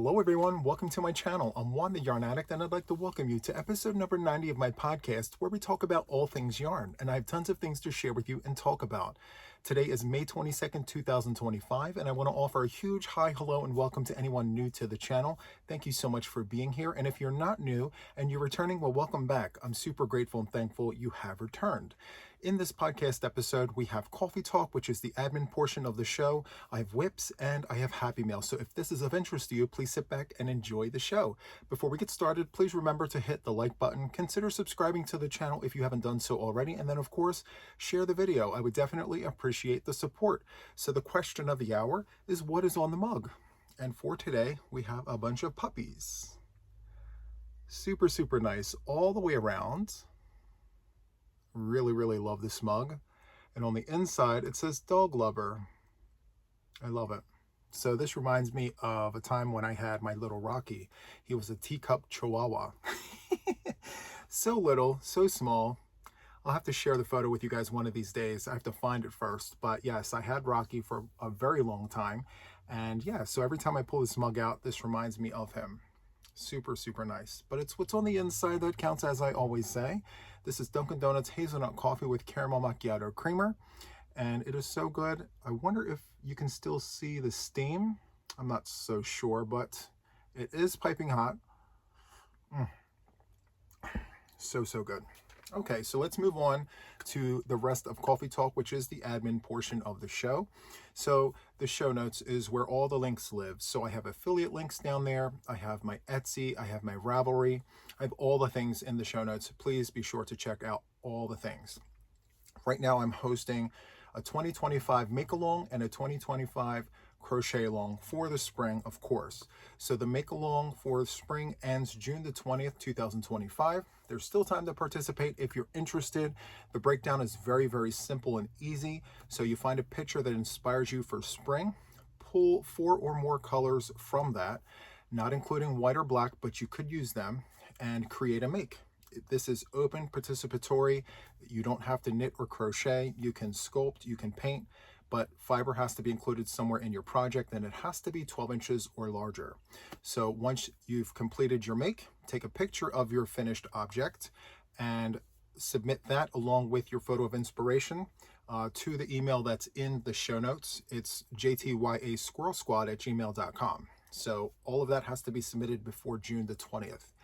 Hello everyone, welcome to my channel. I'm Juan the Yarn Addict, and I'd like to welcome you to episode number 90 of my podcast where we talk about all things yarn, and I have tons of things to share with you and talk about. Today is May 22nd, 2025, and I want to offer a huge hi, hello, and welcome to anyone new to the channel. Thank you so much for being here, and if you're not new and you're returning, well, welcome back. I'm super grateful and thankful you have returned. In this podcast episode, we have Coffee Talk, which is the admin portion of the show. I have whips and I have Happy Mail. So if this is of interest to you, please sit back and enjoy the show. Before we get started, please remember to hit the like button. Consider subscribing to the channel if you haven't done so already. And then, of course, share the video. I would definitely appreciate the support. So the question of the hour is, what is on the mug? And for today, we have a bunch of puppies. Super, super nice all the way around. Really love this mug, and on the inside it says dog lover. I love it. So this reminds me of a time when I had my little Rocky. He was a teacup chihuahua. So little, so small. I'll have to share the photo with you guys one of these days. I have to find it first, but yes, I had Rocky for a very long time, and yeah, so every time I pull this mug out, this reminds me of him. Super nice. But it's what's on the inside that counts, as I always say. This is Dunkin' Donuts hazelnut coffee with caramel macchiato creamer, and it is so good. I wonder if you can still see the steam. I'm not so sure, but it is piping hot. So good. Okay, so let's move on to the rest of Coffee Talk, which is the admin portion of the show. So the show notes is where all the links live. So I have affiliate links down there. I have my Etsy. I have my Ravelry. I have all the things in the show notes. Please be sure to check out all the things. Right now I'm hosting a 2025 make-along and a 2025 crochet along for the spring, of course. So the make along for spring ends June the 20th, 2025. There's still time to participate if you're interested. The breakdown is very simple and easy. So you find a picture that inspires you for spring, pull 4 or more colors from that, not including white or black, but you could use them, and create a make. This is open, participatory. You don't have to knit or crochet. You can sculpt, you can paint, but fiber has to be included somewhere in your project, and it has to be 12 inches or larger. So once you've completed your make, take a picture of your finished object and submit that along with your photo of inspiration to the email that's in the show notes. It's jtyasquirrelsquad@gmail.com. So all of that has to be submitted before June the 20th.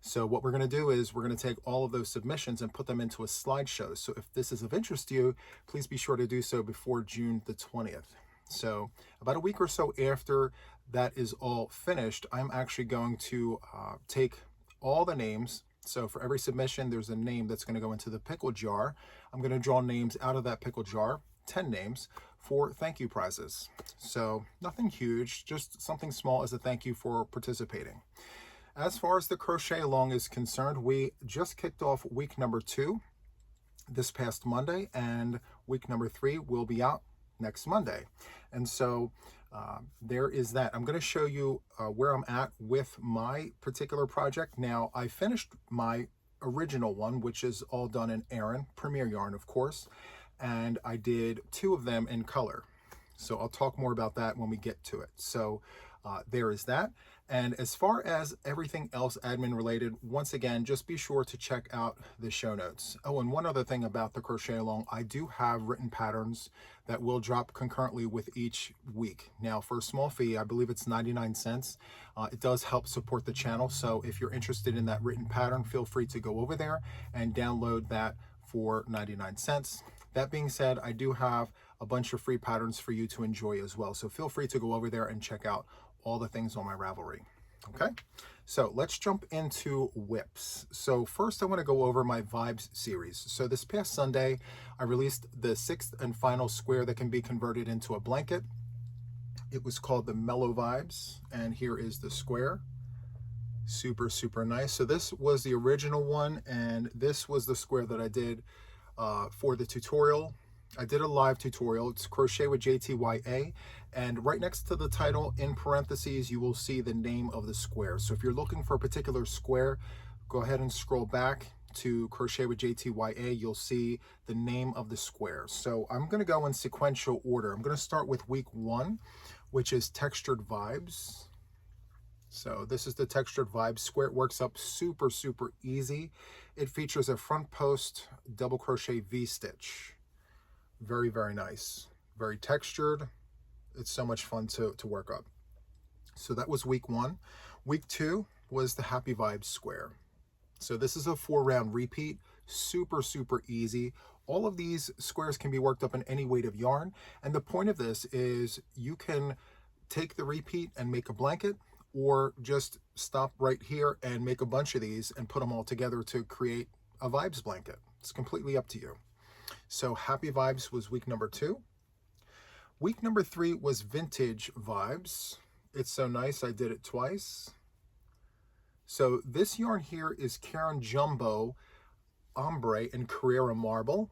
So what we're going to do is we're going to take all of those submissions and put them into a slideshow. So if this is of interest to you, please be sure to do so before June the 20th. So about a week or so after that is all finished, I'm actually going to take all the names. So for every submission, there's a name that's going to go into the pickle jar. I'm going to draw names out of that pickle jar, 10 names, for thank you prizes. So nothing huge, just something small as a thank you for participating. As far as the crochet along is concerned, we just kicked off week number 2 this past Monday, and week number 3 will be out next Monday. And so there is that. I'm going to show you where I'm at with my particular project. Now, I finished my original one, which is all done in Aran, Premier Yarn, of course, and I did 2 of them in color. So I'll talk more about that when we get to it. So there is that. And as far as everything else admin related, once again, just be sure to check out the show notes. Oh, and one other thing about the crochet along, I do have written patterns that will drop concurrently with each week. Now, for a small fee, I believe it's 99 cents. It does help support the channel. So if you're interested in that written pattern, feel free to go over there and download that for 99 cents. That being said, I do have a bunch of free patterns for you to enjoy as well. So feel free to go over there and check out all the things on my Ravelry. Okay, so let's jump into whips. So first I want to go over my Vibes series. So this past Sunday, I released the 6th and final square that can be converted into a blanket. It was called the Mellow Vibes, and here is the square. Super nice. So this was the original one, and this was the square that I did for the tutorial. I did a live tutorial. It's Crochet with JTYA, and right next to the title in parentheses you will see the name of the square. So if you're looking for a particular square, go ahead and scroll back to Crochet with JTYA. You'll see the name of the square. So I'm going to go in sequential order. I'm going to start with week 1, which is Textured Vibes. So this is the Textured Vibes square. It works up super, super easy. It features a front post double crochet V-stitch. Very, very nice. Very textured. It's so much fun to work up. So that was week 1. Week 2 was the Happy Vibes square. So this is a 4-round repeat. Super, super easy. All of these squares can be worked up in any weight of yarn. And the point of this is you can take the repeat and make a blanket, or just stop right here and make a bunch of these and put them all together to create a vibes blanket. It's completely up to you. So Happy Vibes was week number 2. Week number 3 was Vintage Vibes. It's so nice, I did it twice. So this yarn here is Caron Jumbo Ombre and Carrera Marble.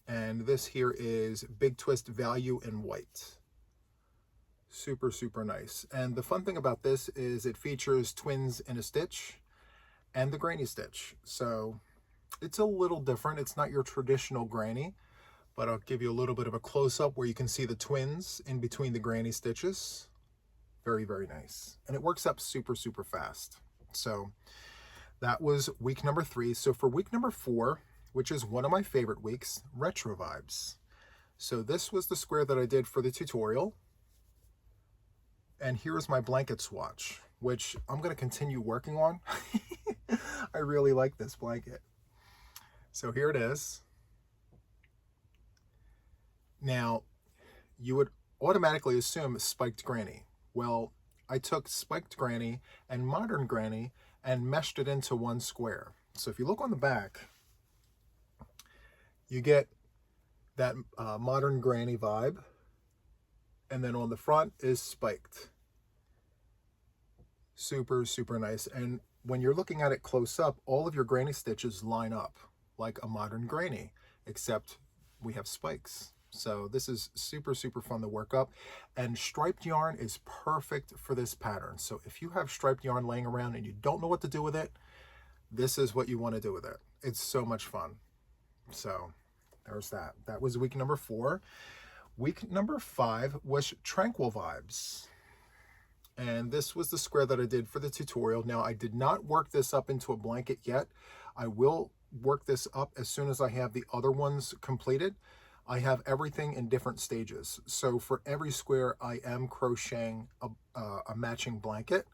And this here is Big Twist Value in White. Super, super nice. And the fun thing about this is it features twins in a stitch and the granny stitch. So it's a little different. It's not your traditional granny, but I'll give you a little bit of a close-up where you can see the twins in between the granny stitches. Very, very nice. And it works up super, super fast. So that was week number 3. So for week number 4, which is one of my favorite weeks, Retro Vibes. So this was the square that I did for the tutorial. And here is my blanket swatch, which I'm going to continue working on. I really like this blanket. So here it is. Now, you would automatically assume spiked granny. Well, I took spiked granny and modern granny and meshed it into one square. So if you look on the back, you get that modern granny vibe. And then on the front is spiked. Super, super nice. And when you're looking at it close up, all of your granny stitches line up like a modern granny, except we have spikes. So this is super, super fun to work up. And striped yarn is perfect for this pattern. So if you have striped yarn laying around and you don't know what to do with it, this is what you want to do with it. It's so much fun. So there's that. That was week number 4. Week number 5 was Tranquil Vibes. And this was the square that I did for the tutorial. Now, I did not work this up into a blanket yet. I will work this up as soon as I have the other ones completed. I have everything in different stages. So for every square, I am crocheting a matching blanket.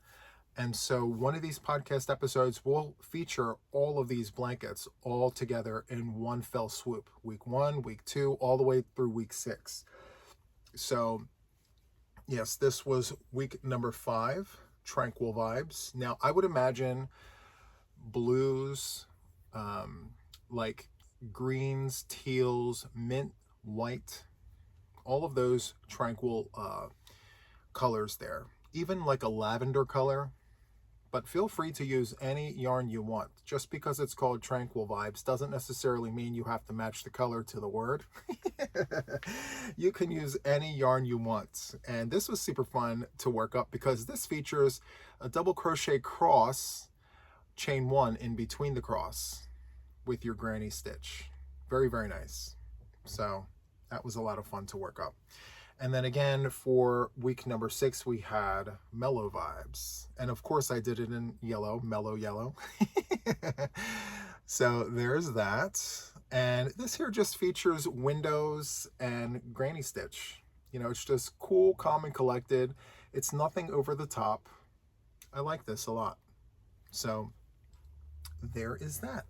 And so one of these podcast episodes will feature all of these blankets all together in one fell swoop. Week 1, week 2, all the way through week 6. So yes, this was week number 5, Tranquil Vibes. Now I would imagine blues, like greens, teals, mint, white, all of those tranquil colors there. Even like a lavender color. But feel free to use any yarn you want. Just because it's called Tranquil Vibes doesn't necessarily mean you have to match the color to the word. You can use any yarn you want. And this was super fun to work up because this features a double crochet cross, chain 1 in between the cross with your granny stitch. Very, very nice. So that was a lot of fun to work up. And then again, for week number 6, we had Mellow Vibes. And of course, I did it in yellow, mellow yellow. So there's that. And this here just features windows and granny stitch. You know, it's just cool, calm, and collected. It's nothing over the top. I like this a lot. So there is that.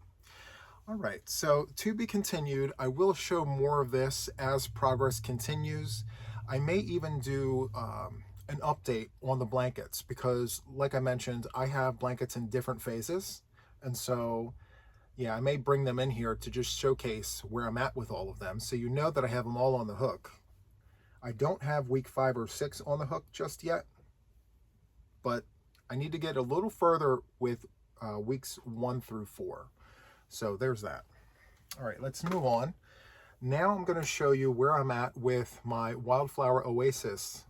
All right, so to be continued. I will show more of this as progress continues. I may even do an update on the blankets because, like I mentioned, I have blankets in different phases. And so, yeah, I may bring them in here to just showcase where I'm at with all of them so you know that I have them all on the hook. I don't have week 5 or 6 on the hook just yet, but I need to get a little further with weeks 1 through 4. So there's that. All right, let's move on. Now I'm going to show you where I'm at with my Wildflower Oasis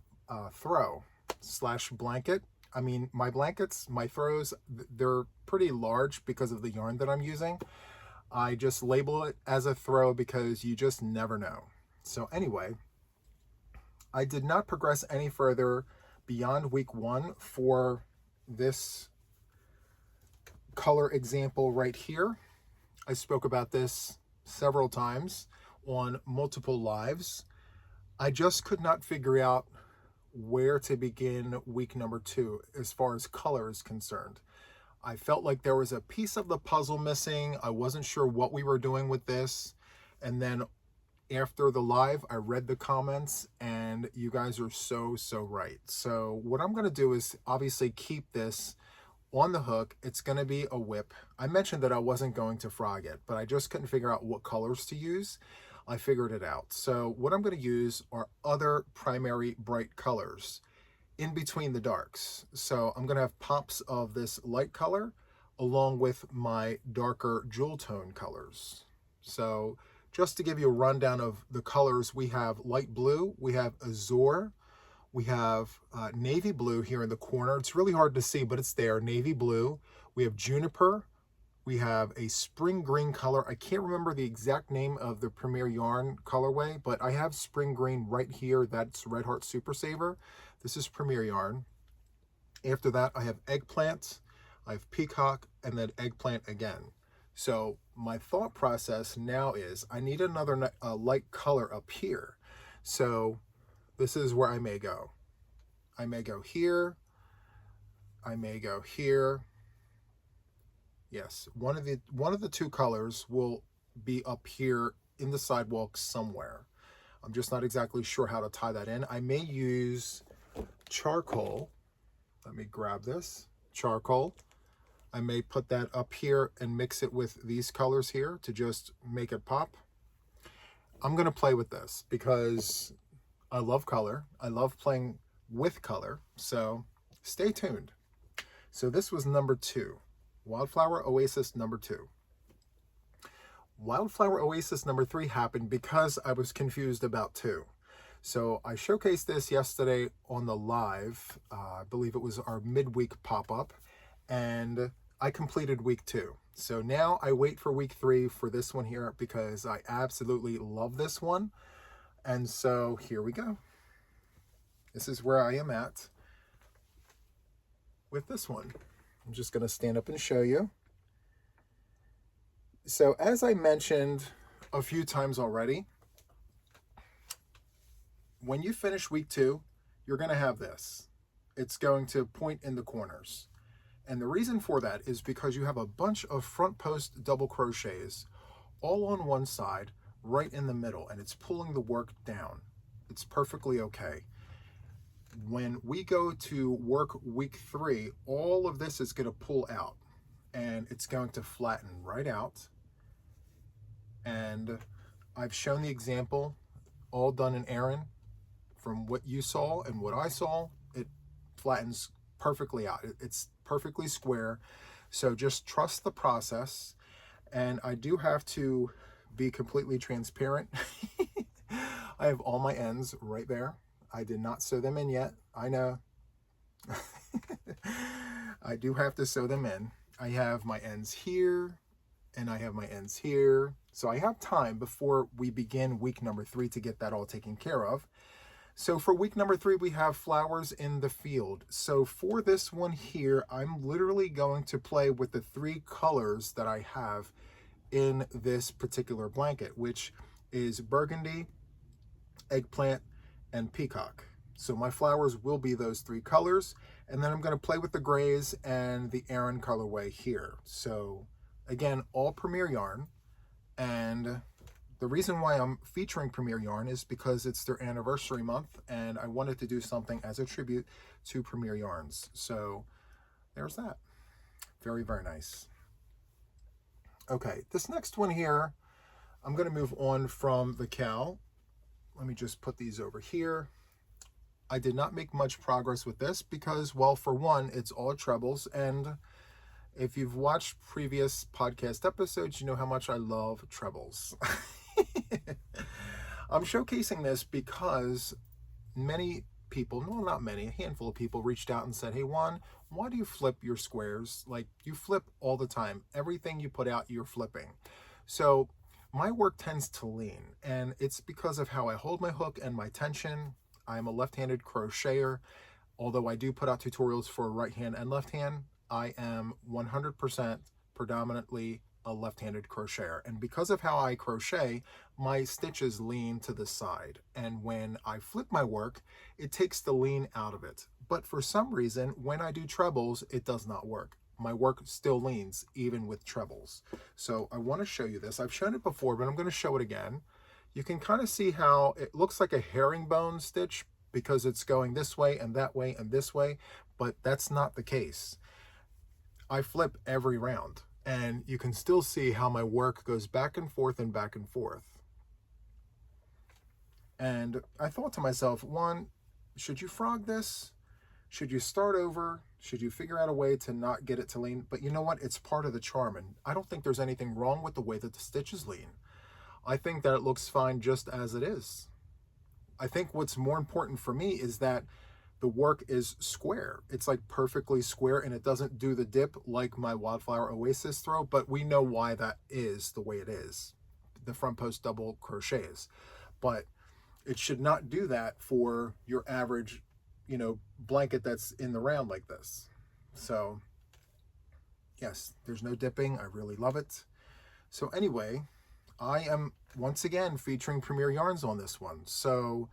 throw / blanket. I mean, my blankets, my throws, they're pretty large because of the yarn that I'm using. I just label it as a throw because you just never know. So anyway, I did not progress any further beyond week 1 for this color example right here. I spoke about this several times on multiple lives. I just could not figure out where to begin week number 2 as far as color is concerned. I felt like there was a piece of the puzzle missing. I wasn't sure what we were doing with this. And then after the live, I read the comments, and you guys are so right. So what I'm going to do is obviously keep this on the hook. It's going to be a whip. I mentioned that I wasn't going to frog it, but I just couldn't figure out what colors to use. I figured it out. So what I'm going to use are other primary bright colors in between the darks. So I'm going to have pops of this light color along with my darker jewel tone colors. So just to give you a rundown of the colors, we have light blue, we have azure, we have navy blue here in the corner. It's really hard to see, but it's there, navy blue. We have juniper. We have a spring green color. I can't remember the exact name of the Premier Yarn colorway, but I have spring green right here. That's Red Heart Super Saver. This is Premier Yarn. After that, I have eggplant, I have peacock, and then eggplant again. So my thought process now is I need another light color up here. So this is where I may go. I may go here. I may go here. Yes, one of the 2 colors will be up here in the sidewalk somewhere. I'm just not exactly sure how to tie that in. I may use charcoal. Let me grab this. Charcoal. I may put that up here and mix it with these colors here to just make it pop. I'm going to play with this because I love color. I love playing with color. So stay tuned. So this was number 2. Wildflower Oasis number 2. Wildflower Oasis number 3 happened because I was confused about 2. So I showcased this yesterday on the live. I believe it was our midweek pop-up, and I completed week 2. So now I wait for week 3 for this one here because I absolutely love this one. And so here we go. This is where I am at with this one. I'm just going to stand up and show you. So as I mentioned a few times already, when you finish week 2, you're going to have this. It's going to point in the corners. And the reason for that is because you have a bunch of front post double crochets all on one side, right in the middle, and it's pulling the work down. It's perfectly okay. When we go to work week 3, all of this is going to pull out and it's going to flatten right out. And I've shown the example all done in Erin. From what you saw and what I saw, it flattens perfectly out. It's perfectly square. So just trust the process. And I do have to be completely transparent. I have all my ends right there. I did not sew them in yet. I know. I do have to sew them in. I have my ends here and I have my ends here. So I have time before we begin week number 3 to get that all taken care of. So for week number 3, we have flowers in the field. So for this one here, I'm literally going to play with the 3 colors that I have in this particular blanket, which is burgundy, eggplant, and peacock. So my flowers will be those 3 colors, and then I'm going to play with the grays and the Erin colorway here. So again, all Premier Yarn, and the reason why I'm featuring Premier Yarn is because it's their anniversary month, and I wanted to do something as a tribute to Premier Yarns. So there's that. Very, very nice. Okay, this next one here, I'm going to move on from the cow. Let me just put these over here. I did not make much progress with this because, well, for one, it's all trebles, and if you've watched previous podcast episodes, you know how much I love trebles. I'm showcasing this because many people, well, not many, a handful of people reached out and said, hey, Juan, why do you flip your squares? Like, you flip all the time. Everything you put out, you're flipping. So my work tends to lean, and it's because of how I hold my hook and my tension. I'm a left-handed crocheter. Although I do put out tutorials for right hand and left hand, I am 100% predominantly a left-handed crocheter. And because of how I crochet, my stitches lean to the side. And when I flip my work, it takes the lean out of it. But for some reason, when I do trebles, it does not work. My work still leans even with trebles. So I want to show you this. I've shown it before, but I'm going to show it again. You can kind of see how it looks like a herringbone stitch because it's going this way and that way and this way, but that's not the case. I flip every round, and you can still see how my work goes back and forth and back and forth. And I thought to myself, Juan, should you frog this? Should you start over? Should you figure out a way to not get it to lean? But you know what? It's part of the charm, and I don't think there's anything wrong with the way that the stitches lean. I think that it looks fine just as it is. I think what's more important for me is that the work is square. It's like perfectly square, and it doesn't do the dip like my Wildflower Oasis throw, but we know why that is the way it is. The front post double crochets. But it should not do that for your average, you know, blanket that's in the round like this. So yes, there's no dipping. I really love it. So anyway, I am once again featuring Premier Yarns on this one. So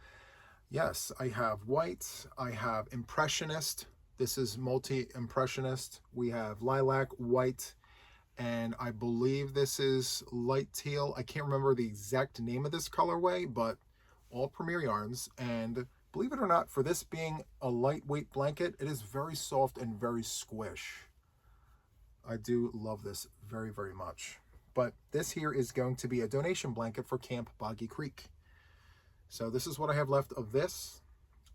yes, I have white, I have impressionist. This is multi-impressionist. We have lilac, white, and I believe this is light teal. I can't remember the exact name of this colorway, but all Premier Yarns. And believe it or not, for this being a lightweight blanket, it is very soft and very squish. I do love this very, very much. But this here is going to be a donation blanket for Camp Boggy Creek. So this is what I have left of this.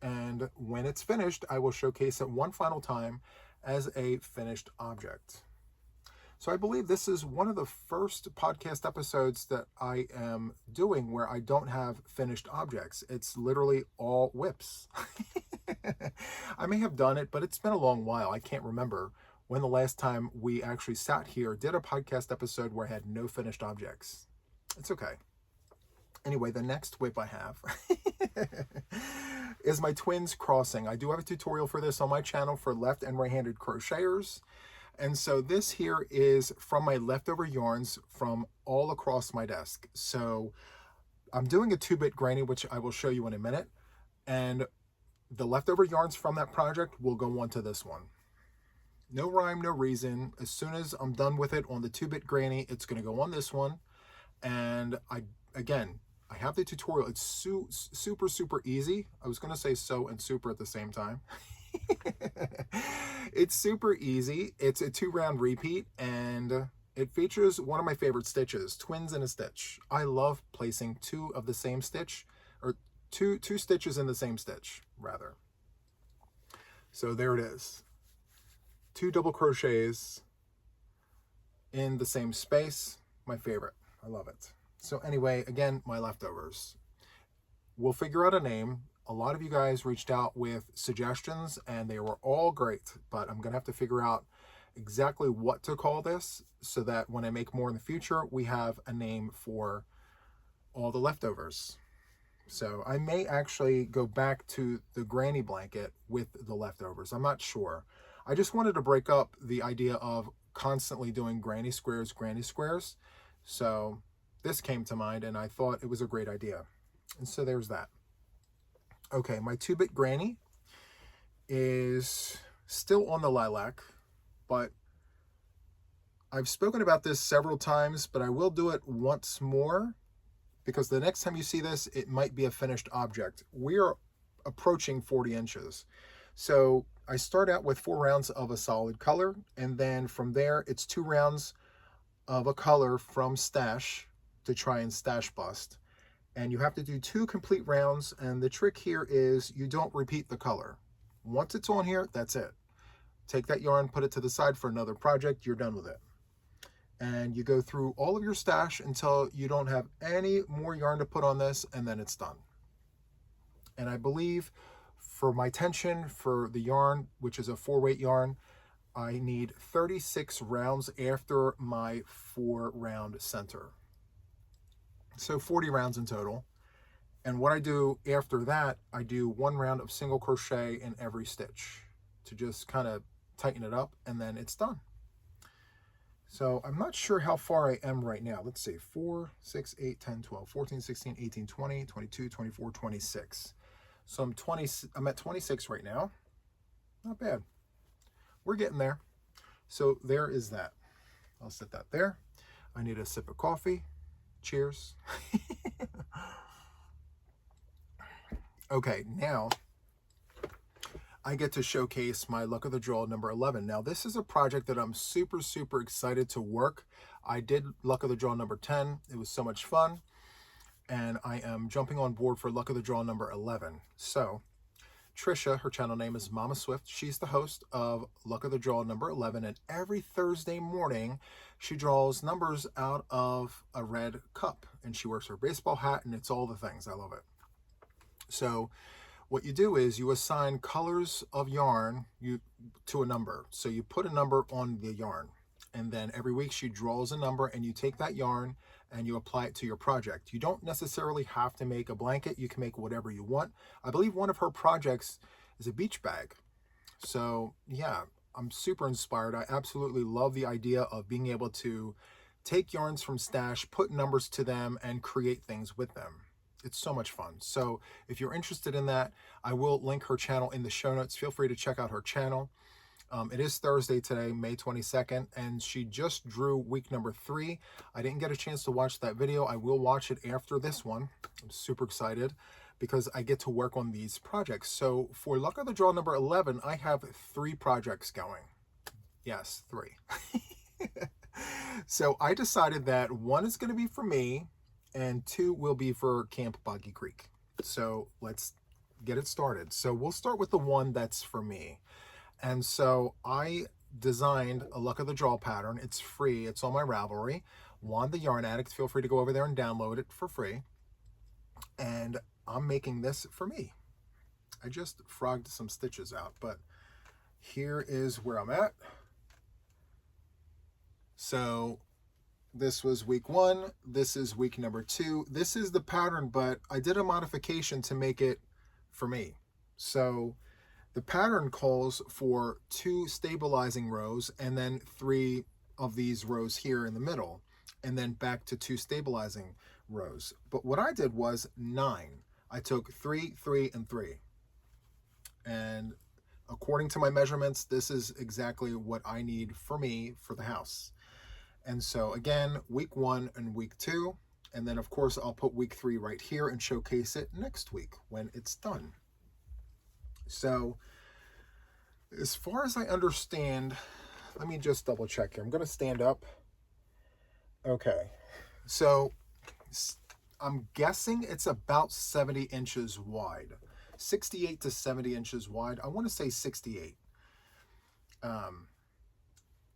And when it's finished, I will showcase it one final time as a finished object. So I believe this is one of the first podcast episodes that I am doing where I don't have finished objects. It's literally all whips. I may have done it, but it's been a long while. I can't remember when the last time we actually sat here, did a podcast episode where I had no finished objects. It's okay. Anyway, the next whip I have is my twins crossing. I do have a tutorial for this on my channel for left and right-handed crocheters. And so this here is from my leftover yarns from all across my desk. So I'm doing a 2-bit granny, which I will show you in a minute. And the leftover yarns from that project will go on to this one. No rhyme, no reason. As soon as I'm done with it on the 2-bit granny, it's going to go on this one. And I have the tutorial. It's super, super easy. I was going to say so and super at the same time. It's super easy. It's a 2-round repeat, and it features one of my favorite stitches, twins in a stitch. I love placing two of the same stitch, or two stitches in the same stitch, rather. So there it is. 2 double crochets in the same space. My favorite. I love it. So anyway, again, my leftovers. We'll figure out a name. A lot of you guys reached out with suggestions, and they were all great, but I'm going to have to figure out exactly what to call this so that when I make more in the future, we have a name for all the leftovers. So I may actually go back to the granny blanket with the leftovers. I'm not sure. I just wanted to break up the idea of constantly doing granny squares. So this came to mind, and I thought it was a great idea. And so there's that. Okay, my 2-bit granny is still on the lilac, but I've spoken about this several times, but I will do it once more because the next time you see this, it might be a finished object. We are approaching 40 inches. So I start out with 4 rounds of a solid color, and then from there, it's 2 rounds of a color from stash to try and stash bust. And you have to do 2 complete rounds, and the trick here is you don't repeat the color. Once it's on here, that's it. Take that yarn, put it to the side for another project, you're done with it. And you go through all of your stash until you don't have any more yarn to put on this, and then it's done. And I believe for my tension for the yarn, which is a 4-weight yarn, I need 36 rounds after my 4-round center. So 40 rounds in total. And what I do after that, I do 1 round of single crochet in every stitch to just kind of tighten it up, and then it's done. So I'm not sure how far I am right now. Let's see, 4, 6, 8, 10, 12, 14, 16, 18, 20, 22, 24, 26. So I'm at 26 right now. Not bad. We're getting there. So there is that. I'll set that there. I need a sip of coffee. Cheers. Okay, now I get to showcase my Luck of the Draw number 11. Now, this is a project that I'm super, super excited to work. I did Luck of the Draw number 10. It was so much fun. And I am jumping on board for Luck of the Draw number 11. So, Tricia, her channel name is Mama Swift. She's the host of Luck of the Draw number 11. And every Thursday morning, she draws numbers out of a red cup. And she wears her baseball hat, and it's all the things. I love it. So, what you do is you assign colors of yarn to a number. So you put a number on the yarn, and then every week she draws a number, and you take that yarn and you apply it to your project. You don't necessarily have to make a blanket. You can make whatever you want. I believe one of her projects is a beach bag. So yeah, I'm super inspired. I absolutely love the idea of being able to take yarns from stash, put numbers to them, and create things with them. It's so much fun. So if you're interested in that, I will link her channel in the show notes. Feel free to check out her channel. It is Thursday today, May 22nd, and she just drew week number 3. I didn't get a chance to watch that video. I will watch it after this one. I'm super excited because I get to work on these projects. So for Luck of the Draw number 11, I have 3 projects going. Yes, 3. So I decided that 1 is going to be for me, and 2 will be for Camp Boggy Creek. So let's get it started. So we'll start with the one that's for me. And so I designed a Luck of the Draw pattern. It's free. It's on my Ravelry. Juan the Yarn Addict. Feel free to go over there and download it for free. And I'm making this for me. I just frogged some stitches out, but here is where I'm at. So this was week 1. This is week number 2. This is the pattern, but I did a modification to make it for me. So the pattern calls for 2 stabilizing rows and then 3 of these rows here in the middle, and then back to 2 stabilizing rows. But what I did was 9. I took 3, 3, and 3. And according to my measurements, this is exactly what I need for me for the house. And so again, week 1 and week 2, and then of course I'll put week 3 right here and showcase it next week when it's done. So as far as I understand, let me just double check here. I'm going to stand up. Okay, so I'm guessing it's about 70 inches wide, 68 to 70 inches wide. I want to say 68.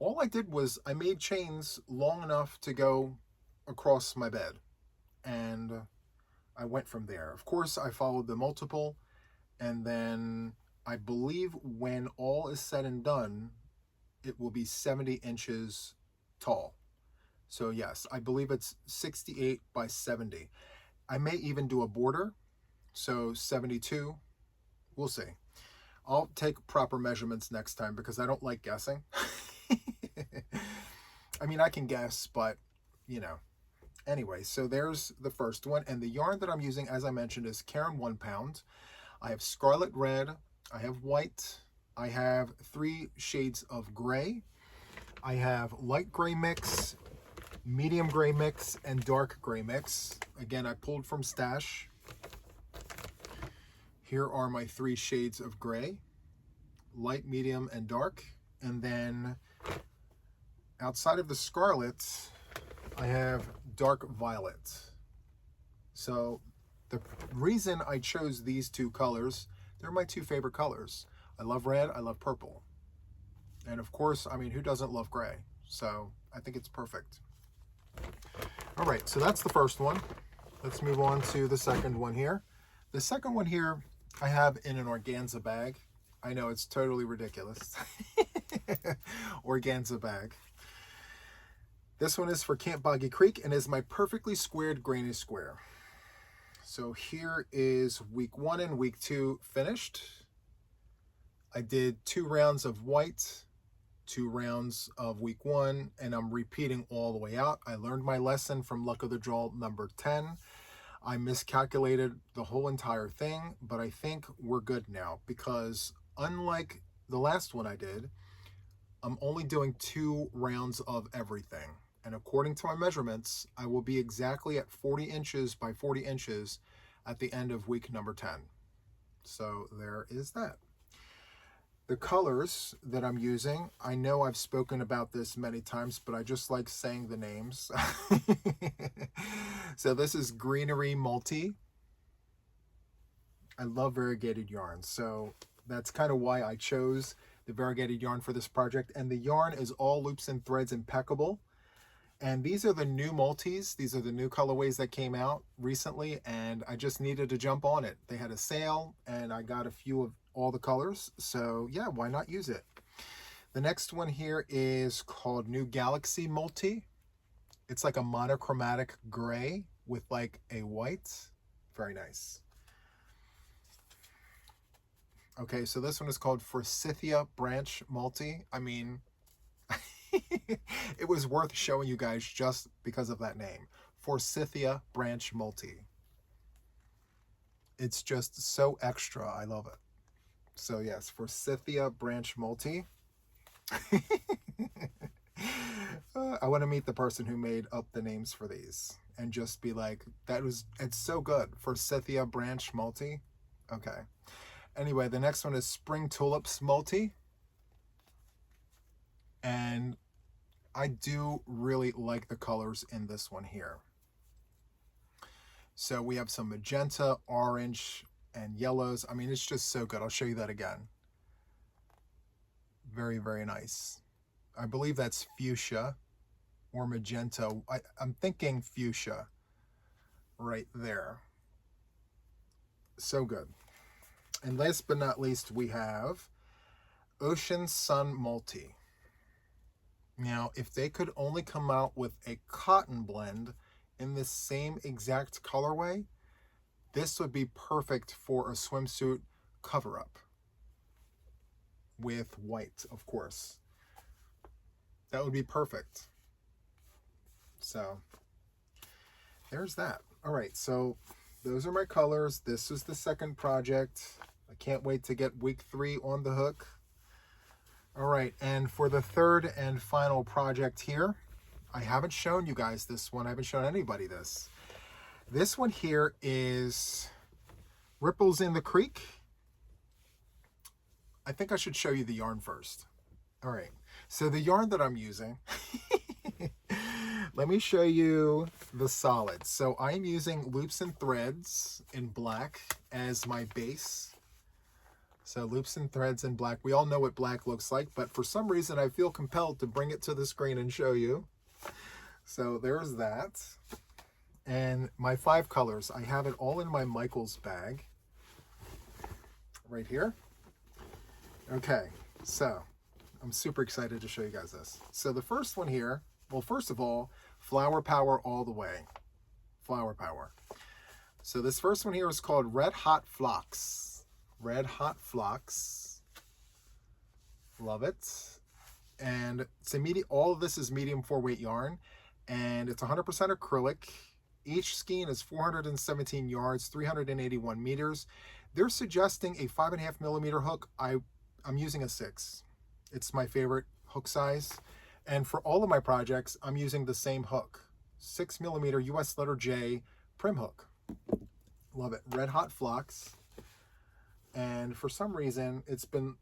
All I did was I made chains long enough to go across my bed, and I went from there. Of course, I followed the multiple, and then I believe when all is said and done, it will be 70 inches tall. So yes, I believe it's 68 by 70. I may even do a border, so 72. We'll see. I'll take proper measurements next time because I don't like guessing. I mean, I can guess, but, you know. Anyway, so there's the first one. And the yarn that I'm using, as I mentioned, is Caron 1 pound. I have scarlet red. I have white. I have 3 shades of gray. I have light gray mix, medium gray mix, and dark gray mix. Again, I pulled from stash. Here are my 3 shades of gray, light, medium, and dark. And then outside of the scarlet, I have dark violet. So the reason I chose these 2 colors, they're my 2 favorite colors. I love red, I love purple. And of course, I mean, who doesn't love gray? So I think it's perfect. All right, so that's the first one. Let's move on to the second one here. The second one here, I have in an organza bag. I know it's totally ridiculous. Organza bag. This one is for Camp Boggy Creek and is my perfectly squared granny square. So here is week 1 and week 2 finished. I did 2 rounds of white, 2 rounds of week 1, and I'm repeating all the way out. I learned my lesson from Luck of the Draw number 10. I miscalculated the whole entire thing, but I think we're good now because unlike the last one I did, I'm only doing 2 rounds of everything. And according to my measurements, I will be exactly at 40 inches by 40 inches at the end of week number 10. So there is that. The colors that I'm using, I know I've spoken about this many times, but I just like saying the names. So this is Greenery Multi. I love variegated yarn, so that's kind of why I chose the variegated yarn for this project. And the yarn is all loops and threads impeccable. And these are the new multis. These are the new colorways that came out recently, and I just needed to jump on it. They had a sale, and I got a few of all the colors. So yeah, why not use it? The next one here is called New Galaxy Multi. It's like a monochromatic gray with like a white. Very nice. Okay, so this one is called Forsythia Branch Multi. I mean, it was worth showing you guys just because of that name. Forsythia Branch Multi. It's just so extra. I love it. So yes, Forsythia Branch Multi. I want to meet the person who made up the names for these and just be like, it's so good. Forsythia Branch Multi. Okay. Anyway, the next one is Spring Tulips Multi. And I do really like the colors in this one here. So we have some magenta, orange, and yellows. I mean, it's just so good. I'll show you that again. Very, very nice. I believe that's fuchsia or magenta. I'm thinking fuchsia right there. So good. And last but not least, we have Ocean Sun Multi. Now, if they could only come out with a cotton blend in the same exact colorway, this would be perfect for a swimsuit cover-up with white, of course. That would be perfect. So there's that. All right, so those are my colors. This is the second project. I can't wait to get week 3 on the hook. All right, and for the third and final project here, I haven't shown you guys this one. I haven't shown anybody this. This one here is Ripples in the Creek. I think I should show you the yarn first. All right, so the yarn that I'm using, let me show you the solids. So I'm using Loops and Threads in black as my base. So Loops and Threads in black. We all know what black looks like, but for some reason I feel compelled to bring it to the screen and show you. So there's that. And my 5 colors, I have it all in my Michaels bag right here. Okay, so I'm super excited to show you guys this. So the first one here, well, first of all, Flower Power all the way. Flower Power. So this first one here is called Red Hot Flocks. Red Hot Flocks. Love it. And it's all of this is medium 4-weight yarn, and it's 100% acrylic. Each skein is 417 yards, 381 meters. They're suggesting a 5.5 millimeter hook. I'm using a 6. It's my favorite hook size. And for all of my projects, I'm using the same hook. 6 millimeter US letter J prim hook. Love it. Red Hot Flocks. And for some reason, it's been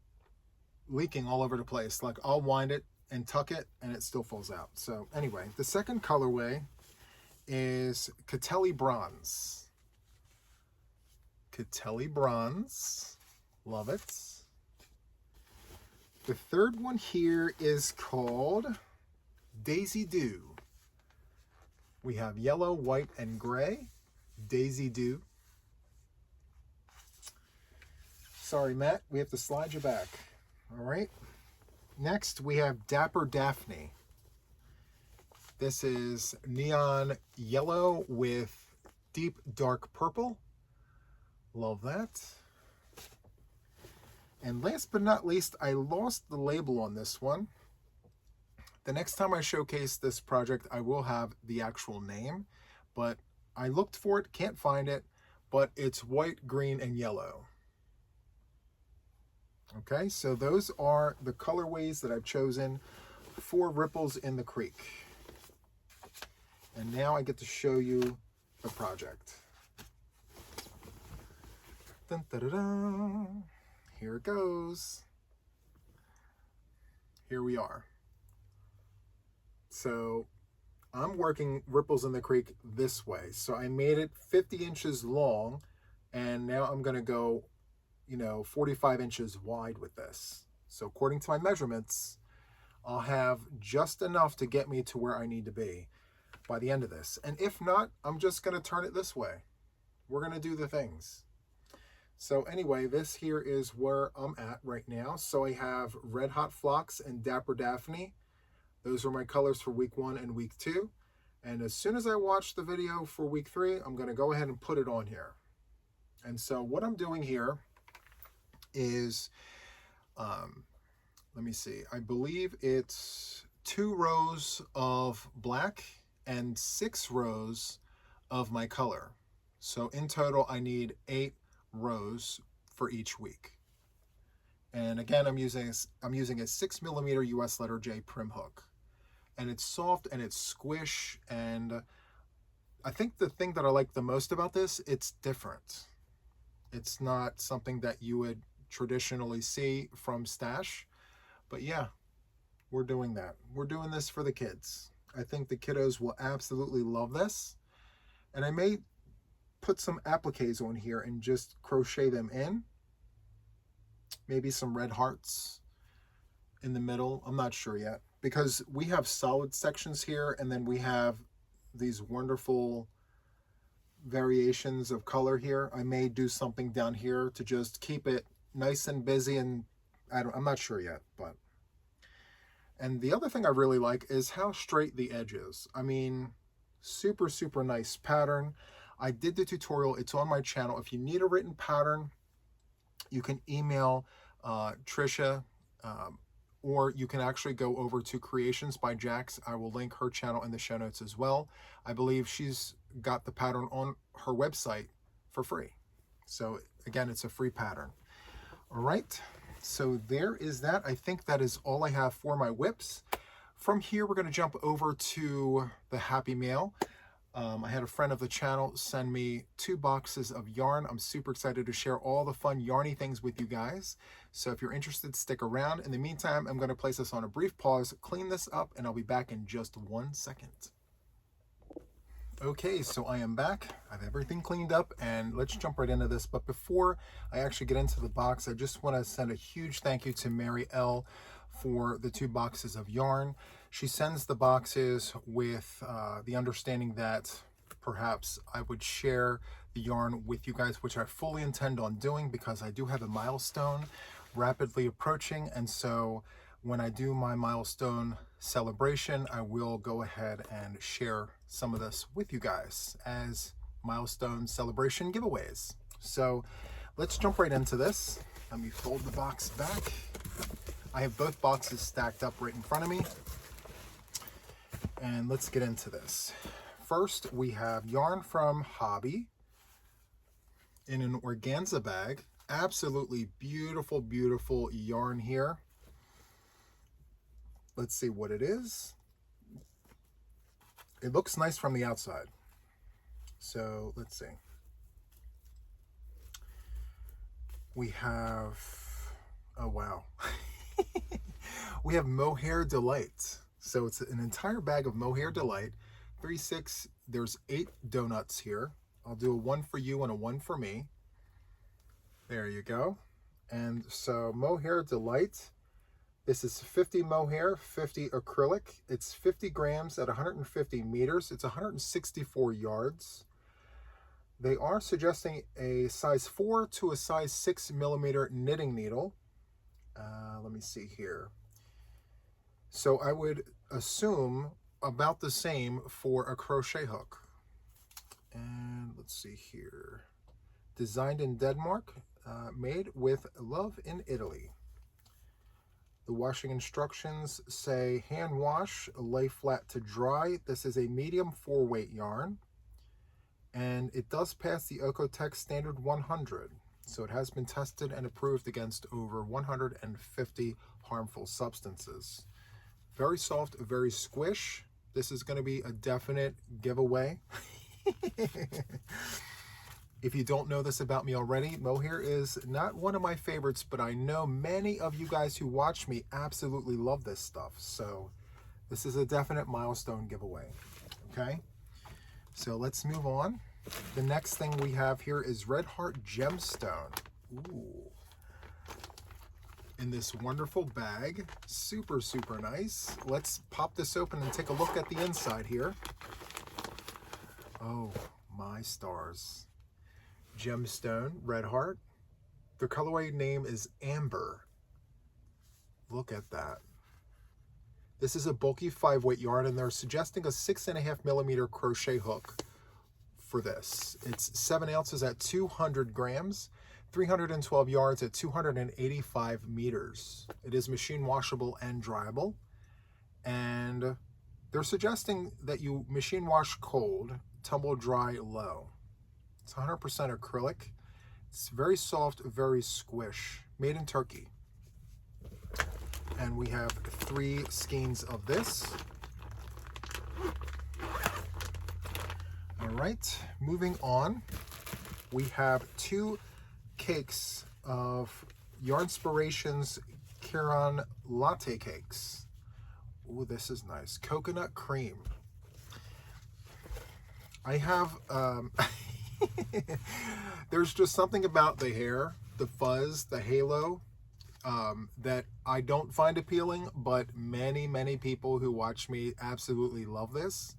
leaking all over the place. Like, I'll wind it and tuck it, and it still falls out. So anyway, the second colorway is Catelli Bronze. Catelli Bronze. Love it. The third one here is called Daisy Dew. We have yellow, white, and gray. Daisy Dew. Sorry, Matt, we have to slide you back. All right. Next, we have Dapper Daphne. This is neon yellow with deep dark purple. Love that. And last but not least, I lost the label on this one. The next time I showcase this project, I will have the actual name, but I looked for it, can't find it, but it's white, green, and yellow. Okay, so those are the colorways that I've chosen for Ripples in the Creek. And now I get to show you the project. Dun, da, da, da. Here it goes. Here we are. So I'm working Ripples in the Creek this way. So I made it 50 inches long, and now I'm gonna go, 45 inches wide with this. So according to my measurements, I'll have just enough to get me to where I need to be by the end of this. And if not, I'm just gonna turn it this way. We're gonna do the things. So anyway, this here is where I'm at right now. So I have Red Hot Phlox and Dapper Daphne. Those are my colors for week 1 and week 2. And as soon as I watch the video for week 3, I'm gonna go ahead and put it on here. And so what I'm doing here is, let me see, I believe it's 2 rows of black and 6 rows of my color. So in total, I need 8 rows for each week. And again, I'm using a 6mm US letter J prim hook, and it's soft and it's squish. And I think the thing that I like the most about this, it's different. It's not something that you would traditionally see from Stash, but yeah, we're doing that. We're doing this for the kids. I think the kiddos will absolutely love this. And I may put some appliques on here and just crochet them in. Maybe some red hearts in the middle. I'm not sure yet, because we have solid sections here, and then we have these wonderful variations of color here. I may do something down here to just keep it nice and busy, and I'm not sure yet. But and the other thing I really like is how straight the edge is. I mean, super, super nice pattern. I did the tutorial. It's on my channel. If you need a written pattern, you can email Tricia, or you can actually go over to Creations by Jax. I will link her channel in the show notes as well. I believe she's got the pattern on her website for free. So again, it's a free pattern. All right, so there is that. I think that is all I have for my whips. From here, we're going to jump over to the Happy Mail. I had a friend of the channel send me 2 boxes of yarn. I'm super excited to share all the fun yarny things with you guys. So if you're interested, stick around. In the meantime, I'm going to place this on a brief pause, clean this up, and I'll be back in just 1 second. Okay, so I am back. I have everything cleaned up, and let's jump right into this. But before I actually get into the box, I just want to send a huge thank you to Mary L for the 2 boxes of yarn. She sends the boxes with the understanding that perhaps I would share the yarn with you guys, which I fully intend on doing, because I do have a milestone rapidly approaching. And so when I do my milestone celebration, I will go ahead and share some of this with you guys as milestone celebration giveaways. So let's jump right into this. Let me fold the box back. I have both boxes stacked up right in front of me. And let's get into this. First, we have yarn from Hobby in an organza bag. Absolutely beautiful, beautiful yarn here. Let's see what it is. It looks nice from the outside. So let's see. We have, oh wow. We have Mohair Delight. So it's an entire bag of Mohair Delight. 3/6, there's 8 donuts here. I'll do a 1 for you and a 1 for me. There you go. And so Mohair Delight, this is 50 mohair, 50 acrylic. It's 50 grams at 150 meters. It's 164 yards. They are suggesting a size 4 to a size 6 millimeter knitting needle. Let me see here. So I would assume about the same for a crochet hook. And let's see here. Designed in Denmark, made with love in Italy. The washing instructions say hand wash, lay flat to dry. This is a medium 4-weight yarn, and it does pass the Oeko-Tex standard 100. So it has been tested and approved against over 150 harmful substances. Very soft, very squish. This is going to be a definite giveaway. If you don't know this about me already, mohair is not one of my favorites, but I know many of you guys who watch me absolutely love this stuff. So this is a definite milestone giveaway. Okay, so let's move on. The next thing we have here is Red Heart Gemstone. Ooh. In this wonderful bag. Super, super nice. Let's pop this open and take a look at the inside here. Oh, my stars. Gemstone, Red Heart. The colorway name is Amber. Look at that. This is a bulky 5-weight yarn, and they're suggesting a 6.5 millimeter crochet hook for this. It's 7 ounces at 200 grams, 312 yards at 285 meters. It is machine washable and dryable, and they're suggesting that you machine wash cold, tumble dry low. It's 100% acrylic. It's very soft, very squish. Made in Turkey. And we have 3 skeins of this. All right, moving on. We have 2 cakes of Yarnspirations Kiran latte cakes. Ooh, this is nice. Coconut cream. I have there's just something about the hair, the fuzz, the halo, that I don't find appealing, but many people who watch me absolutely love this.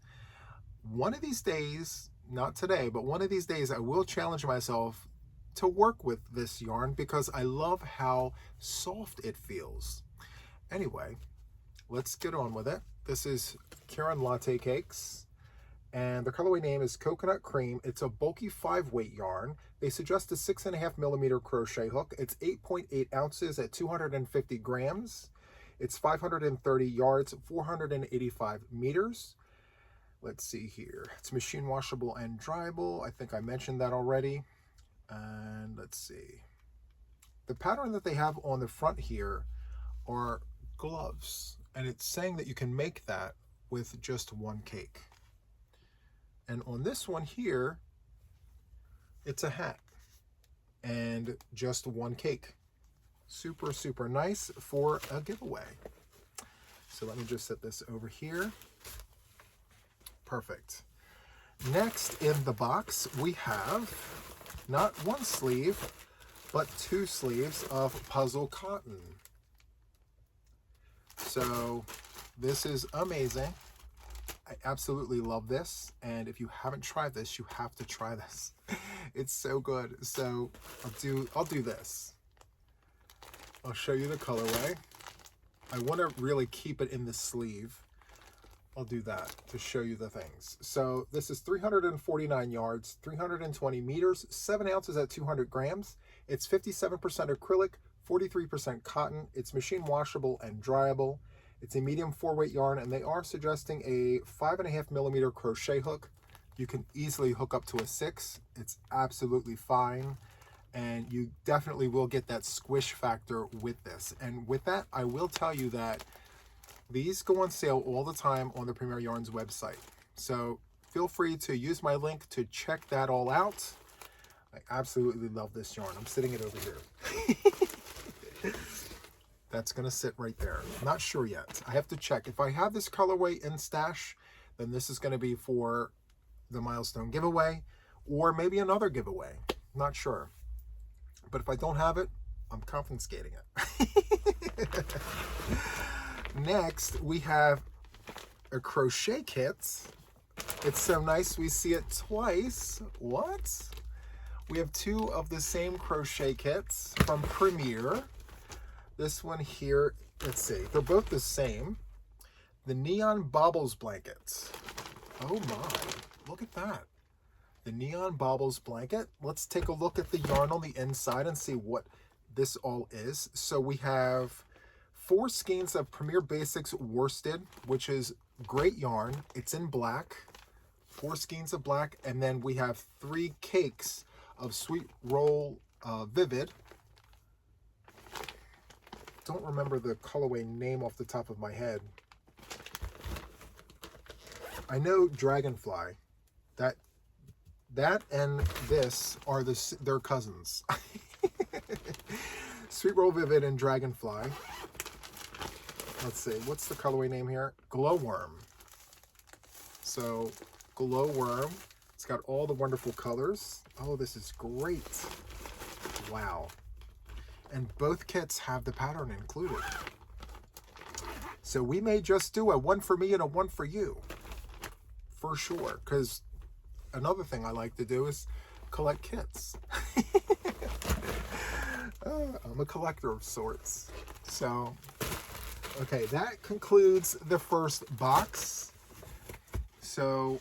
One of these days, not today, but one of these days, I will challenge myself to work with this yarn because I love how soft it feels. Anyway, let's get on with it. This is Kiran Latte Cakes, and the colorway name is Coconut Cream. It's a bulky 5-weight yarn. They suggest a 6.5 millimeter crochet hook. It's 8.8 ounces at 250 grams. It's 530 yards, 485 meters. Let's see here. It's machine washable and dryable. I think I mentioned that already. And let's see. The pattern that they have on the front here are gloves, and it's saying that you can make that with just 1 cake. And on this one here, it's a hat and just 1 cake. Super, super nice for a giveaway. So let me just set this over here. Perfect. Next in the box, we have not 1 sleeve, but 2 sleeves of puzzle cotton. So this is amazing. I absolutely love this, and if you haven't tried this, you have to try this. It's so good. So I'll do this. I'll show you the colorway. I want to really keep it in the sleeve. I'll do that to show you the things. So this is 349 yards, 320 meters, 7 ounces at 200 grams. It's 57% acrylic, 43% cotton. It's machine washable and dryable. It's a medium 4-weight yarn, and they are suggesting a 5.5 millimeter crochet hook. You can easily hook up to a 6. It's absolutely fine, and you definitely will get that squish factor with this. And with that, I will tell you that these go on sale all the time on the Premier Yarns website. So feel free to use my link to check that all out. I absolutely love this yarn. I'm sitting it over here. That's going to sit right there. I'm not sure yet. I have to check. If I have this colorway in stash, then this is going to be for the milestone giveaway or maybe another giveaway. I'm not sure. But if I don't have it, I'm confiscating it. Next, we have a crochet kit. It's so nice we see it twice. What? We have 2 of the same crochet kits from Premier. This one here, let's see, they're both the same. The Neon Baubles blankets. Oh my, look at that. the Neon Baubles blanket. Let's take a look at the yarn on the inside and see what this all is. So we have 4 skeins of Premier Basics worsted, which is great yarn. It's in black. 4 skeins of black, and then we have 3 cakes of Sweet Roll Vivid. Don't remember the colorway name off the top of my head. I know Dragonfly. That and this are their cousins. Sweet Roll Vivid and Dragonfly. Let's see, what's the colorway name here? Glowworm. So Glowworm. It's got all the wonderful colors. Oh, this is great. Wow. And both kits have the pattern included. So we may just do a one for me and a one for you. For sure. Because another thing I like to do is collect kits. I'm a collector of sorts. So, okay, that concludes the first box. So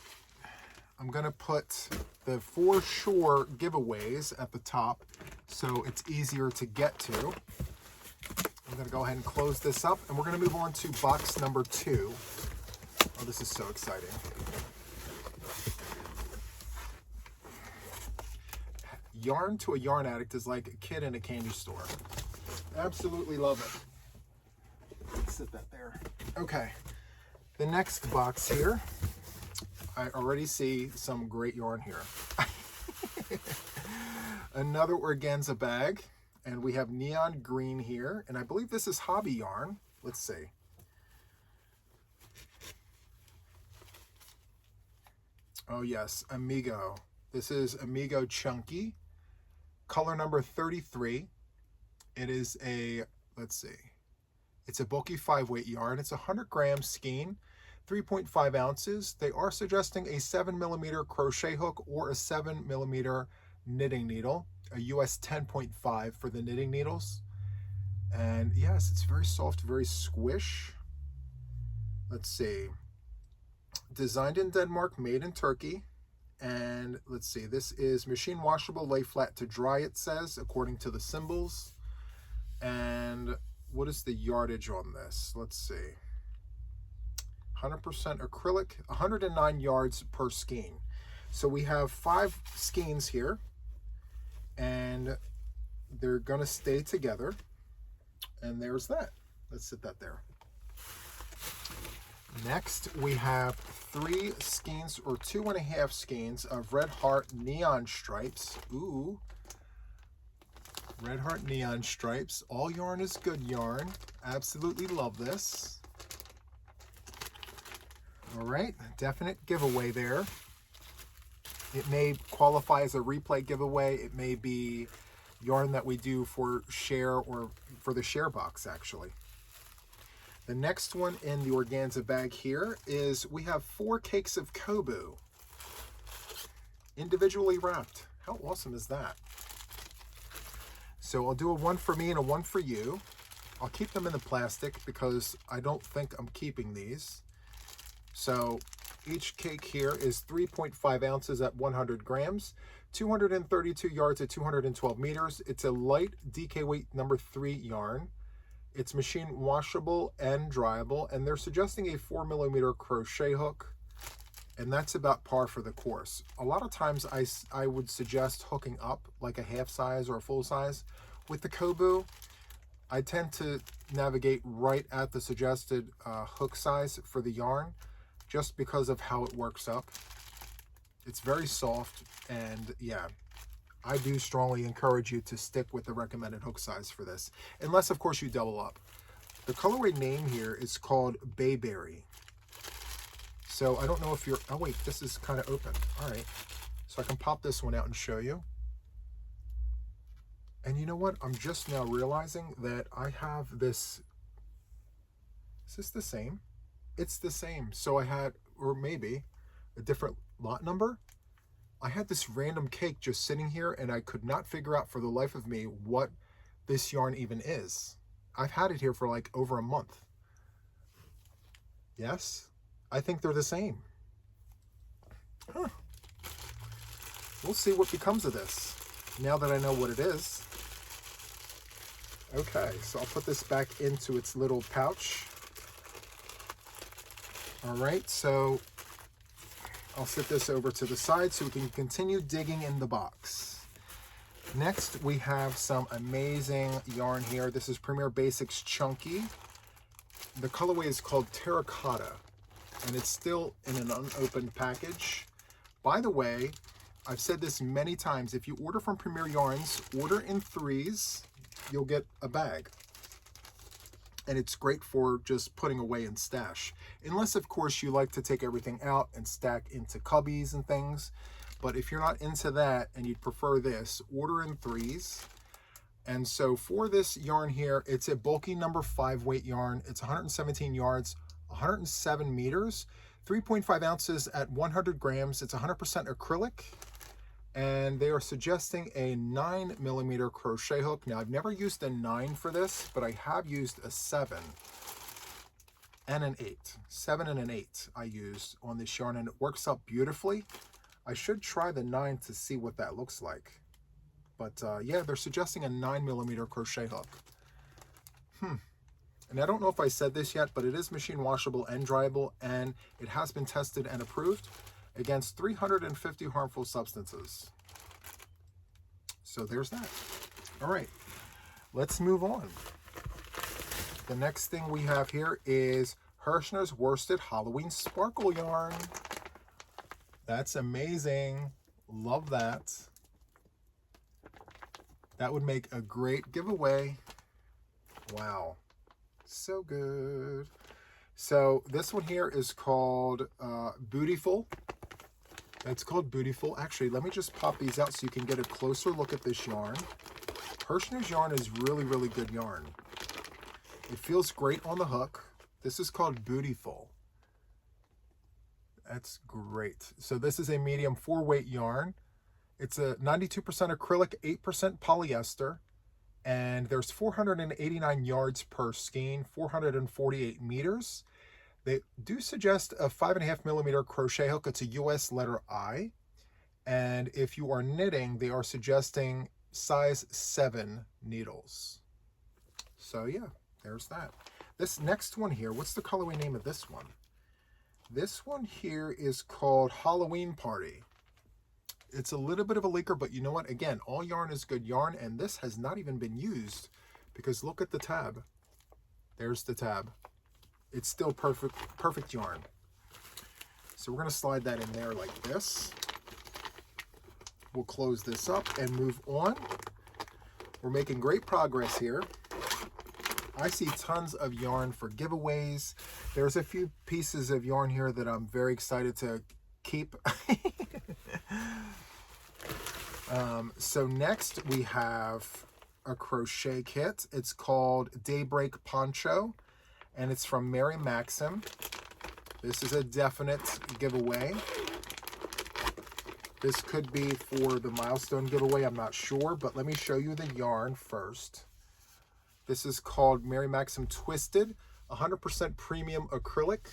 I'm going to put the For Sure giveaways at the top so it's easier to get to. I'm going to go ahead and close this up, and we're going to move on to box number 2. Oh, this is so exciting. Yarn to a yarn addict is like a kid in a candy store. Absolutely love it. Let's sit that there. Okay, the next box here. I already see some great yarn here. Another organza bag, and we have neon green here, and I believe this is hobby yarn. Let's see. Oh yes, Amigo. This is Amigo Chunky, color number 33. It is a, let's see, it's a bulky 5-weight yarn. It's a 100-gram skein, 3.5 ounces. They are suggesting a 7mm crochet hook or a 7mm knitting needle, a US 10.5 for the knitting needles. And yes, it's very soft, very squish. Let's see. Designed in Denmark, made in Turkey. And let's see, this is machine washable, lay flat to dry, it says, according to the symbols. And what is the yardage on this? Let's see. 100% acrylic, 109 yards per skein. So we have 5 skeins here, and they're gonna stay together. And there's that. Let's sit that there. Next, we have 3 skeins or 2.5 skeins of Red Heart neon stripes. Ooh, Red Heart neon stripes. All yarn is good yarn. Absolutely love this. All right, definite giveaway there. It may qualify as a replay giveaway. It may be yarn that we do for share or for the share box, actually. The next one in the organza bag here is we have 4 cakes of Kobu, individually wrapped. How awesome is that? So I'll do a one for me and a one for you. I'll keep them in the plastic because I don't think I'm keeping these. So each cake here is 3.5 ounces at 100 grams, 232 yards at 212 meters. It's a light DK weight number 3 yarn. It's machine washable and dryable, and they're suggesting a 4mm crochet hook, and that's about par for the course. A lot of times I would suggest hooking up like a half size or a full size. With the Kobu, I tend to navigate right at the suggested hook size for the yarn, just because of how it works up. It's very soft, and yeah, I do strongly encourage you to stick with the recommended hook size for this, unless of course you double up. The colorway name here is called Bayberry. So I don't know if you're, oh wait, this is kind of open. All right, so I can pop this one out and show you. And you know what? I'm just now realizing that I have this, is this the same? It's the same. So I had, or maybe a different lot number. I had this random cake just sitting here, and I could not figure out for the life of me what this yarn even is. I've had it here for like over a month. Yes, I think they're the same. Huh. we'll see what becomes of this now that I know what it is. Okay, so I'll put this back into its little pouch. All right, so I'll set this over to the side so we can continue digging in the box. Next, we have some amazing yarn here. This is Premier Basics Chunky. The colorway is called Terracotta, and it's still in an unopened package. By the way, I've said this many times, if you order from Premier Yarns, order in 3s, you'll get a bag. And it's great for just putting away and stash. Unless, of course, you like to take everything out and stack into cubbies and things. But if you're not into that and you'd prefer this, order in 3s. And so for this yarn here, it's a bulky number 5 weight yarn. It's 117 yards, 107 meters, 3.5 ounces at 100 grams. It's 100% acrylic. And they are suggesting a 9mm crochet hook. Now, I've never used a 9 for this, but I have used a 7 and an 8. 7 and an 8 I used on this yarn, and it works out beautifully. I should try the 9 to see what that looks like. But yeah, they're suggesting a 9mm crochet hook. And I don't know if I said this yet, but it is machine washable and dryable, and it has been tested and approved against 350 harmful substances. So there's that. All right, let's move on. The next thing we have here is Hirschner's Worsted Halloween Sparkle Yarn. That's amazing. Love that. That would make a great giveaway. Wow, so good. So this one here is called Beautiful. It's called Beautiful. Actually, let me just pop these out so you can get a closer look at this yarn. Hirschner's yarn is really, really good yarn. It feels great on the hook. This is called Beautiful. That's great. So this is a medium 4 weight yarn. It's a 92% acrylic, 8% polyester. And there's 489 yards per skein, 448 meters. They do suggest a 5.5mm crochet hook. It's a US letter I. And if you are knitting, they are suggesting size 7 needles. So yeah, there's that. This next one here, what's the colorway name of this one? This one here is called Halloween Party. It's a little bit of a leaker, but you know what? Again, all yarn is good yarn, and this has not even been used because look at the tab. There's the tab. It's still perfect yarn. So we're going to slide that in there like this. We'll close this up and move on. We're making great progress here. I see tons of yarn for giveaways. There's a few pieces of yarn here that I'm very excited to keep. So next we have a crochet kit. It's called Daybreak Poncho, and it's from Mary Maxim. This is a definite giveaway. This could be for the milestone giveaway, I'm not sure, but let me show you the yarn first. This is called Mary Maxim Twisted, 100% premium acrylic.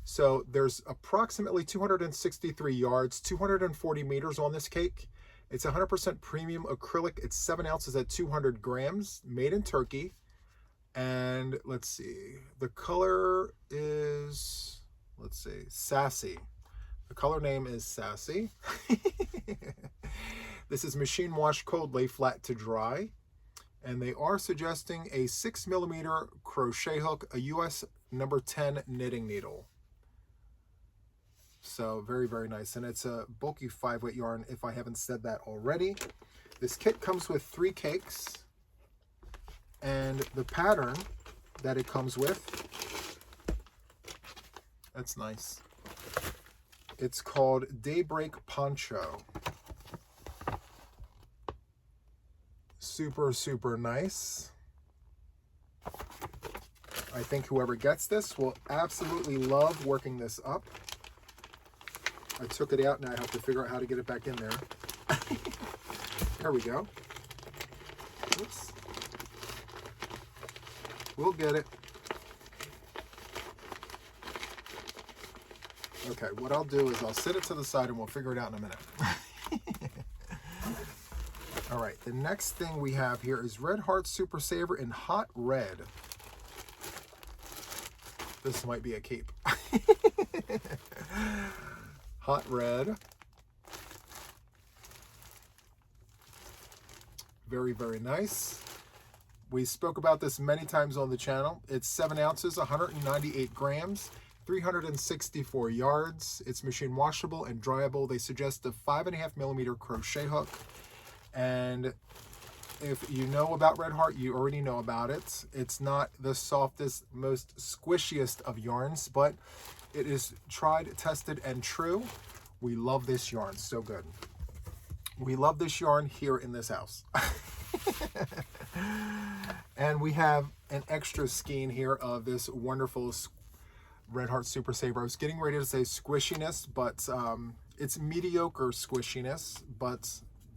So there's approximately 263 yards, 240 meters on this cake. It's 100% premium acrylic. It's 7 ounces at 200 grams, made in Turkey. And let's see, the color is, let's see, Sassy. The color name is Sassy. This is machine wash, cold, lay flat to dry. And they are suggesting a 6mm crochet hook, a US number 10 knitting needle. So very, very nice. And it's a bulky 5 weight yarn, if I haven't said that already. This kit comes with 3 cakes. And the pattern that it comes with, that's nice. It's called Daybreak Poncho. Super, super nice. I think whoever gets this will absolutely love working this up. I took it out, and I have to figure out how to get it back in there. There we go. Oops. We'll get it. Okay, what I'll do is I'll set it to the side and we'll figure it out in a minute. All right, the next thing we have here is Red Heart Super Saver in Hot Red. This might be a cape. Hot Red. Very, very nice. We spoke about this many times on the channel. It's 7 ounces, 198 grams, 364 yards. It's machine washable and dryable. They suggest a 5.5 millimeter crochet hook. And if you know about Red Heart, you already know about it. It's not the softest, most squishiest of yarns, but it is tried, tested, and true. We love this yarn, so good. We love this yarn here in this house. And we have an extra skein here of this wonderful Red Heart Super Saver. I was getting ready to say squishiness, but it's mediocre squishiness, but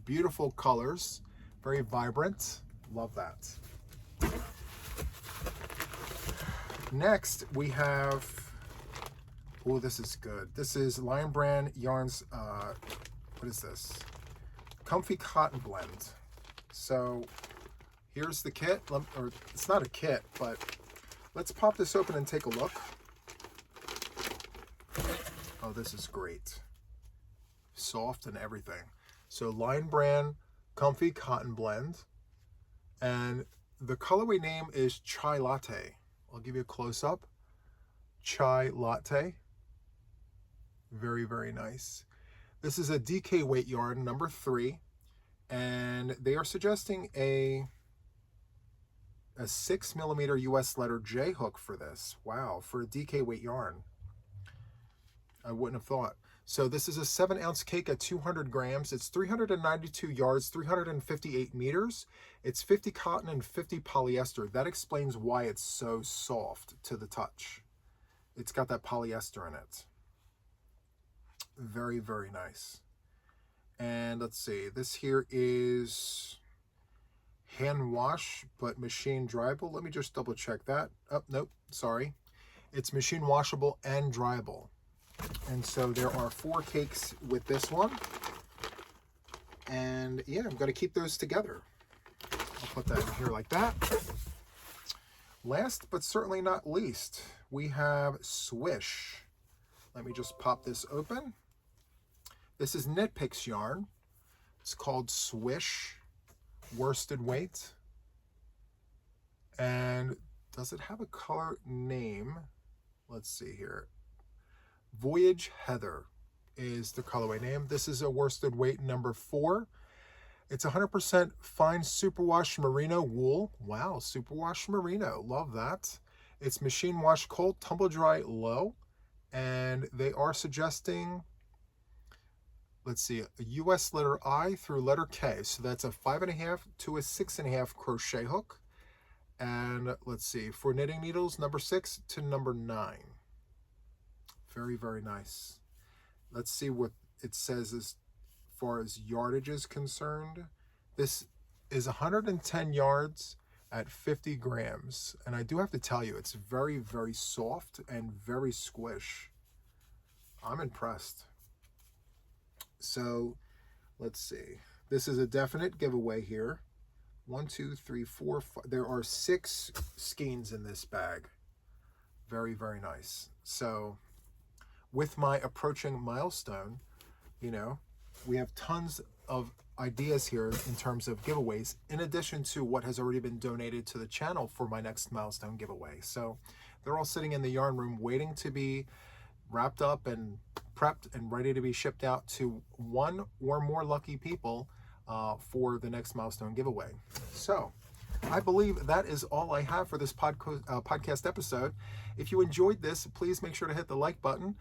beautiful colors, very vibrant. Love that. Next, we have, oh, this is good. This is Lion Brand Yarns, what is this? Comfy Cotton Blend. So here's the kit, or it's not a kit, but let's pop this open and take a look. Oh, this is great. Soft and everything. So Lion Brand Comfy Cotton Blend, and the colorway name is Chai Latte. I'll give you a close-up. Chai Latte. Very, very nice. This is a DK weight yarn, number 3, and they are suggesting a 6 millimeter US letter J hook for this. Wow, for a DK weight yarn. I wouldn't have thought. So this is a 7 ounce cake at 200 grams. It's 392 yards, 358 meters. It's 50 cotton and 50 polyester. That explains why it's so soft to the touch. It's got that polyester in it. Very, very nice. And let's see, this here is hand wash, but machine dryable. Let me just double check that. Oh, nope, sorry. It's machine washable and dryable. And so there are 4 cakes with this one. And yeah, I'm going to keep those together. I'll put that in here like that. Last but certainly not least, we have Swish. Let me just pop this open. This is Knit Picks yarn. It's called Swish worsted weight. And does it have a color name? Let's see here. Voyage Heather is the colorway name. This is a worsted weight number 4. It's 100% fine superwash merino wool. Wow, superwash merino. Love that. It's machine wash cold, tumble dry low. And they are suggesting, let's see, a US letter I through letter K. So that's a 5.5 to a 6.5 crochet hook. And let's see, for knitting needles, number 6 to number 9. Very, very nice. Let's see what it says as far as yardage is concerned. This is 110 yards at 50 grams. And I do have to tell you, it's very, very soft and very squish. I'm impressed. So let's see. This is a definite giveaway here. 1, 2, 3, 4, 5. There are 6 skeins in this bag. Very, very nice. So with my approaching milestone, you know, we have tons of ideas here in terms of giveaways, in addition to what has already been donated to the channel for my next milestone giveaway. So they're all sitting in the yarn room waiting to be wrapped up and prepped and ready to be shipped out to 1 or more lucky people for the next milestone giveaway. So I believe that is all I have for this podcast episode. If you enjoyed this, please make sure to hit the like button.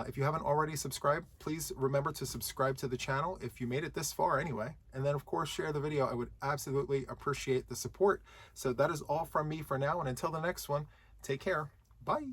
If you haven't already subscribed, please remember to subscribe to the channel if you made it this far anyway. And then, of course, share the video. I would absolutely appreciate the support. So that is all from me for now. And until the next one, take care. Bye.